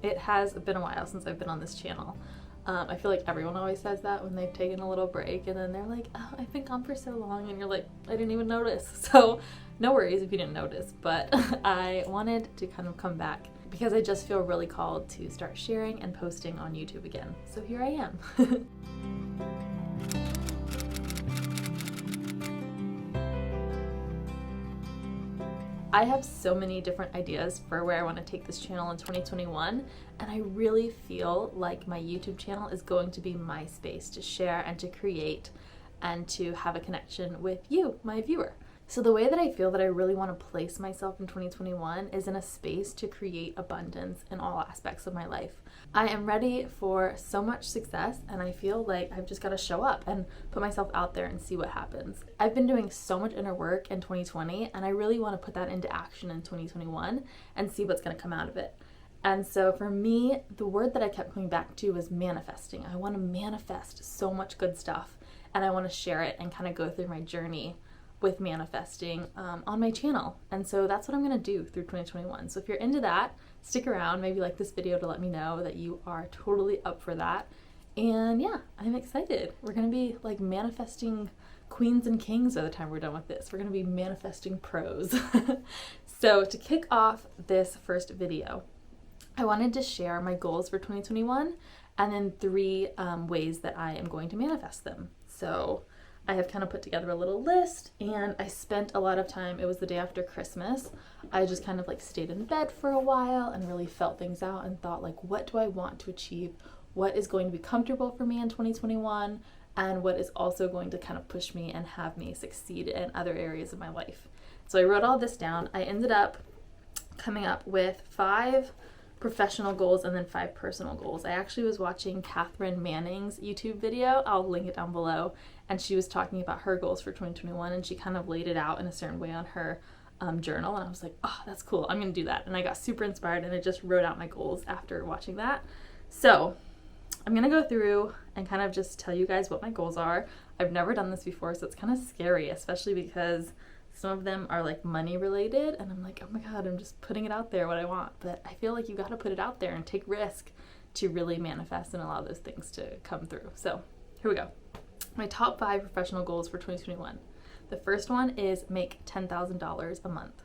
It has been a while since I've been on this channel. I feel like everyone always says that when they've taken a little break, and then they're like, oh, I've been gone for so long, and you're like, I didn't even notice. So no worries if you didn't notice, but I wanted to kind of come back because I just feel really called to start sharing and posting on YouTube again. So here I am. I have so many different ideas for where I want to take this channel in 2021, and I really feel like my YouTube channel is going to be my space to share and to create and to have a connection with you, my viewer. So the way that I feel that I really want to place myself in 2021 is in a space to create abundance in all aspects of my life. I am ready for so much success, and I feel like I've just got to show up and put myself out there and see what happens. I've been doing so much inner work in 2020, and I really want to put that into action in 2021 and see what's going to come out of it. And so for me, the word that I kept coming back to was manifesting. I want to manifest so much good stuff, and I want to share it and kind of go through my journey with manifesting on my channel. And so that's what I'm going to do through 2021. So if you're into that, stick around, maybe like this video to let me know that you are totally up for that. And yeah, I'm excited. We're going to be like manifesting queens and kings by the time we're done with this. We're going to be manifesting pros. So to kick off this first video, I wanted to share my goals for 2021 and then 3 ways that I am going to manifest them. So I have kind of put together a little list, and I spent a lot of time, it was the day after Christmas, I just kind of like stayed in bed for a while and really felt things out and thought like, what do I want to achieve? What is going to be comfortable for me in 2021? And what is also going to kind of push me and have me succeed in other areas of my life? So I wrote all this down. I ended up coming up with 5 professional goals and then 5 personal goals. I actually was watching Catherine Manning's YouTube video. I'll link it down below. And she was talking about her goals for 2021, and she kind of laid it out in a certain way on her journal. And I was like, oh, that's cool. I'm going to do that. And I got super inspired, and I just wrote out my goals after watching that. So I'm going to go through and kind of just tell you guys what my goals are. I've never done this before, so it's kind of scary, especially because some of them are like money related, and I'm like, oh my God, I'm just putting it out there what I want. But I feel like you got to put it out there and take risk to really manifest and allow those things to come through. So here we go. My top 5 professional goals for 2021. The first one is make $10,000 a month.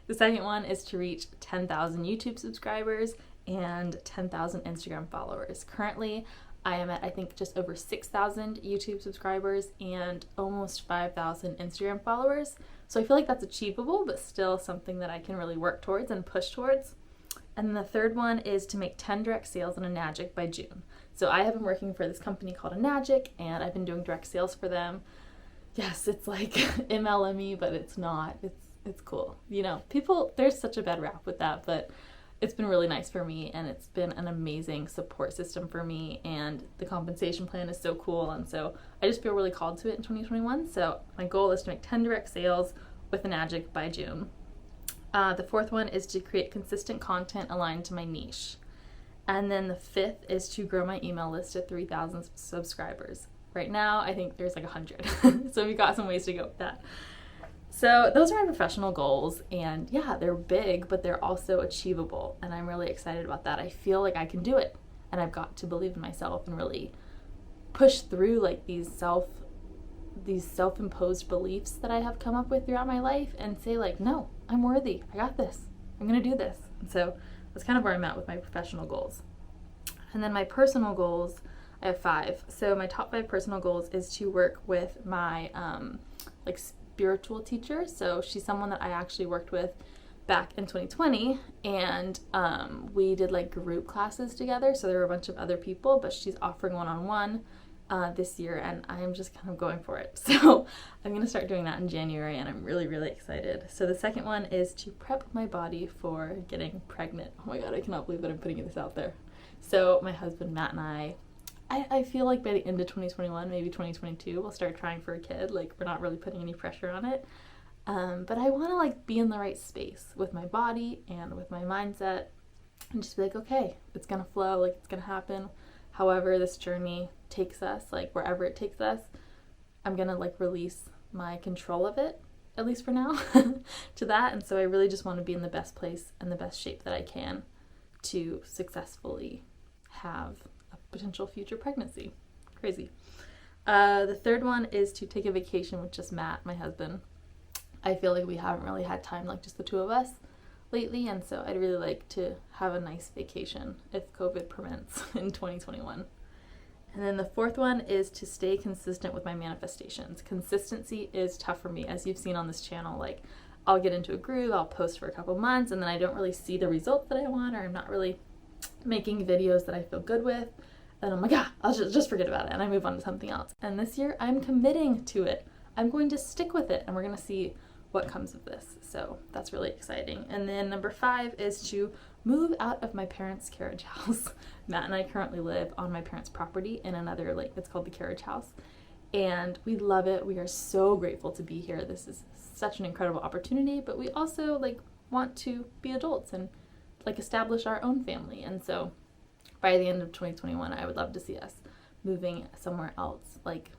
The second one is to reach 10,000 YouTube subscribers and 10,000 Instagram followers. Currently, I am at, I think, just over 6,000 YouTube subscribers and almost 5,000 Instagram followers. So I feel like that's achievable, but still something that I can really work towards and push towards. And then the third one is to make 10 direct sales on Enagic by June. So I have been working for this company called Enagic, and I've been doing direct sales for them. Yes, it's like MLME, but it's not. It's cool. You know, people, there's such a bad rap with that, but it's been really nice for me, and it's been an amazing support system for me, and the compensation plan is so cool, and so I just feel really called to it in 2021. So my goal is to make 10 direct sales with Enagic by June. The fourth one is to create consistent content aligned to my niche. And then the 5th is to grow my email list to 3,000 subscribers. Right now, I think there's like 100. So we've got some ways to go with that. So those are my professional goals, and yeah, they're big, but they're also achievable, and I'm really excited about that. I feel like I can do it, and I've got to believe in myself and really push through like these self-imposed beliefs that I have come up with throughout my life and say like, no, I'm worthy. I got this. I'm going to do this. And so that's kind of where I'm at with my professional goals. And then my personal goals, I have 5. So my top 5 personal goals is to work with my spiritual teacher. So she's someone that I actually worked with back in 2020, and we did like group classes together. So there were a bunch of other people, but she's offering one-on-one this year, and I am just kind of going for it. So I'm going to start doing that in January, and I'm really, really excited. So the second one is to prep my body for getting pregnant. Oh my God, I cannot believe that I'm putting this out there. So my husband Matt and I feel like by the end of 2021, maybe 2022, we'll start trying for a kid. Like, we're not really putting any pressure on it. But I want to like be in the right space with my body and with my mindset and just be like, okay, it's going to flow, like it's going to happen. However this journey takes us, like wherever it takes us, I'm going to like release my control of it, at least for now, to that. And so I really just want to be in the best place and the best shape that I can to successfully have a potential future pregnancy. Crazy. The third one is to take a vacation with just Matt, my husband. I feel like we haven't really had time, like just the two of us lately, and so I'd really like to have a nice vacation if COVID permits in 2021. And then the fourth one is to stay consistent with my manifestations. Consistency is tough for me, as you've seen on this channel. Like, I'll get into a groove, I'll post for a couple months, and then I don't really see the results that I want, or I'm not really making videos that I feel good with, and I'm like, I'll just forget about it, and I move on to something else. And this year, I'm committing to it. I'm going to stick with it, and we're going to see what comes of this. So that's really exciting. And then number 5 is to move out of my parents' carriage house. Matt and I currently live on my parents' property in another, like, it's called the carriage house. And we love it. We are so grateful to be here. This is such an incredible opportunity, but we also, like, want to be adults and, like, establish our own family. And so by the end of 2021, I would love to see us moving somewhere else, like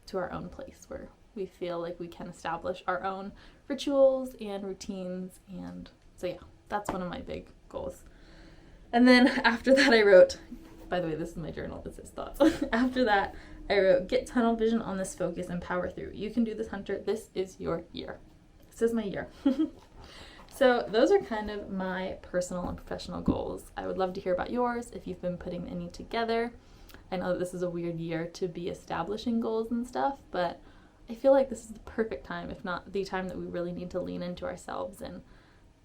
to our own place where we feel like we can establish our own rituals and routines. And so yeah, that's one of my big goals. And then after that I wrote, by the way, this is my journal, this is thoughts. After that I wrote, get tunnel vision on this focus and power through. You can do this, Hunter. This is your year. This is my year. So those are kind of my personal and professional goals. I would love to hear about yours if you've been putting any together. I know that this is a weird year to be establishing goals and stuff, but I feel like this is the perfect time, if not the time that we really need to lean into ourselves and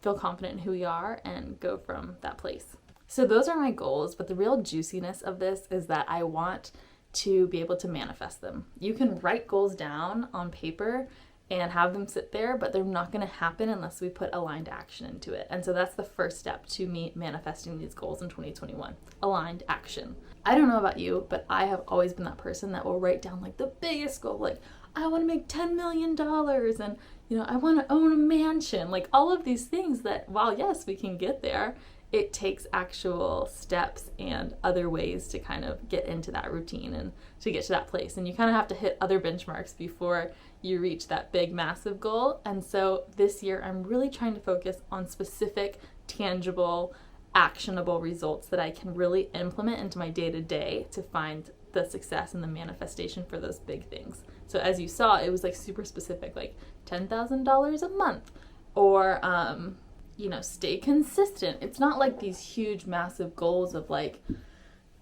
feel confident in who we are and go from that place. So those are my goals, but the real juiciness of this is that I want to be able to manifest them. You can write goals down on paper and have them sit there, but they're not going to happen unless we put aligned action into it. And so that's the first step to me manifesting these goals in 2021. Aligned action. I don't know about you, but I have always been that person that will write down like the biggest goal, like I want to make $10 million and, you know, I want to own a mansion, like all of these things that while yes, we can get there, it takes actual steps and other ways to kind of get into that routine and to get to that place. And you kind of have to hit other benchmarks before you reach that big, massive goal. And so this year, I'm really trying to focus on specific, tangible, actionable results that I can really implement into my day-to-day to find the success and the manifestation for those big things. So as you saw, it was like super specific, like $10,000 a month or, you know, stay consistent. It's not like these huge, massive goals of like,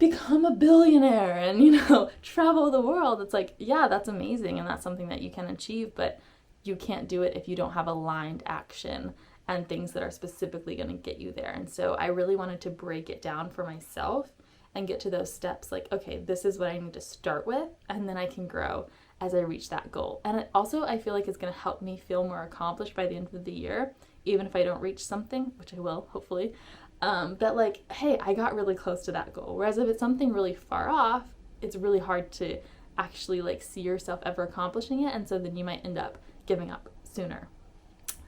become a billionaire and, you know, travel the world. It's like, yeah, that's amazing. And that's something that you can achieve, but you can't do it if you don't have aligned action and things that are specifically going to get you there. And so I really wanted to break it down for myself and get to those steps like, okay, this is what I need to start with, and then I can grow as I reach that goal. And it also, I feel like it's going to help me feel more accomplished by the end of the year, even if I don't reach something, which I will, hopefully. But like, hey, I got really close to that goal. Whereas if it's something really far off, it's really hard to actually like see yourself ever accomplishing it. And so then you might end up giving up sooner.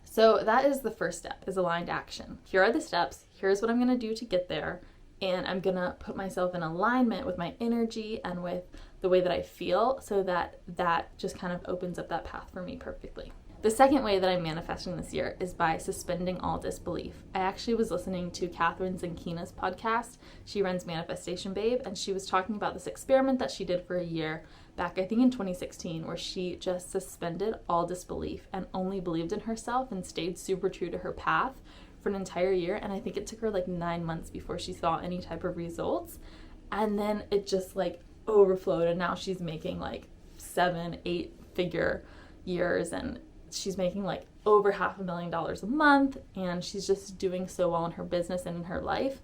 So that is the first step, is aligned action. Here are the steps. Here's what I'm going to do to get there. And I'm going to put myself in alignment with my energy and with the way that I feel so that that just kind of opens up that path for me perfectly. The second way that I'm manifesting this year is by suspending all disbelief. I actually was listening to Catherine Zankina's podcast. She runs Manifestation Babe, and she was talking about this experiment that she did for a year back, I think in 2016, where she just suspended all disbelief and only believed in herself and stayed super true to her path for an entire year. And I think it took her like 9 months before she saw any type of results. And then it just like overflowed, and now she's making like 7-8 figure years, and she's making like over $500,000 a month, and she's just doing so well in her business and in her life.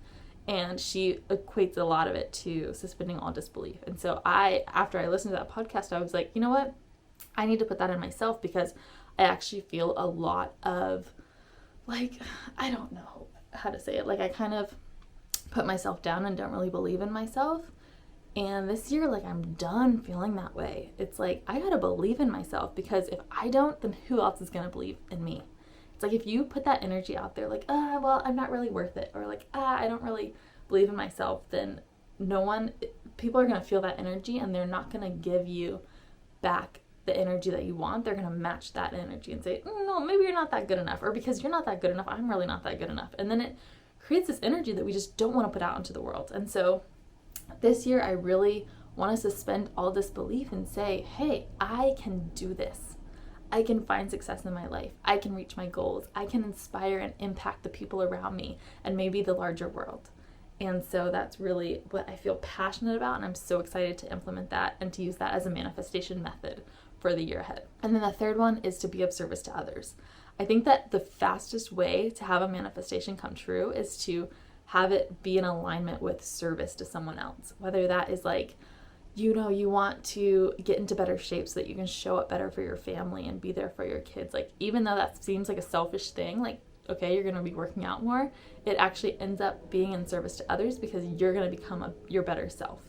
And she equates a lot of it to suspending all disbelief. And so after I listened to that podcast, I was like, you know what? I need to put that in myself, because I actually feel a lot of like, I don't know how to say it. Like I kind of put myself down and don't really believe in myself. And this year, like, I'm done feeling that way. It's like, I gotta believe in myself, because if I don't, then who else is gonna believe in me? It's like, if you put that energy out there, like, well, I'm not really worth it, or like, I don't really believe in myself, then people are gonna feel that energy, and they're not gonna give you back the energy that you want. They're gonna match that energy and say, no, maybe you're not that good enough, or because you're not that good enough, I'm really not that good enough. And then it creates this energy that we just don't want to put out into the world. And so this year, I really want to suspend all disbelief and say, hey, I can do this. I can find success in my life. I can reach my goals. I can inspire and impact the people around me and maybe the larger world. And so that's really what I feel passionate about, and I'm so excited to implement that and to use that as a manifestation method for the year ahead. And then the third one is to be of service to others. I think that the fastest way to have a manifestation come true is to have it be in alignment with service to someone else. Whether that is like, you want to get into better shape so that you can show up better for your family and be there for your kids. Like, even though that seems like a selfish thing, like, okay, you're going to be working out more, it actually ends up being in service to others because you're going to become your better self.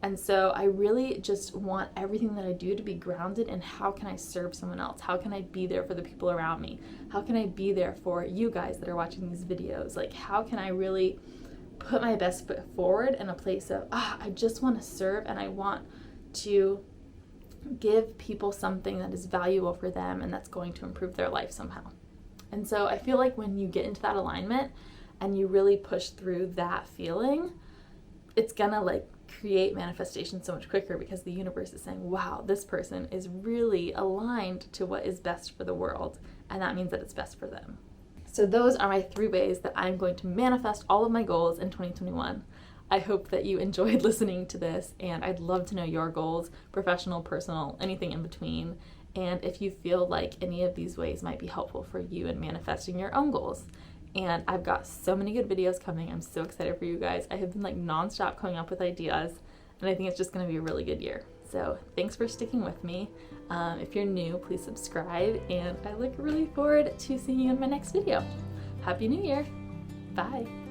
And so I really just want everything that I do to be grounded in how can I serve someone else? How can I be there for the people around me? How can I be there for you guys that are watching these videos? Like, how can I really put my best foot forward in a place of, I just want to serve and I want to give people something that is valuable for them and that's going to improve their life somehow. And so I feel like when you get into that alignment and you really push through that feeling, it's gonna like create manifestation so much quicker because the universe is saying, wow, this person is really aligned to what is best for the world, and that means that it's best for them. So those are my 3 ways that I'm going to manifest all of my goals in 2021. I hope that you enjoyed listening to this, and I'd love to know your goals, professional, personal, anything in between. And if you feel like any of these ways might be helpful for you in manifesting your own goals. And I've got so many good videos coming. I'm so excited for you guys. I have been like nonstop coming up with ideas, and I think it's just going to be a really good year. So thanks for sticking with me. If you're new, please subscribe, and I look really forward to seeing you in my next video. Happy New Year. Bye.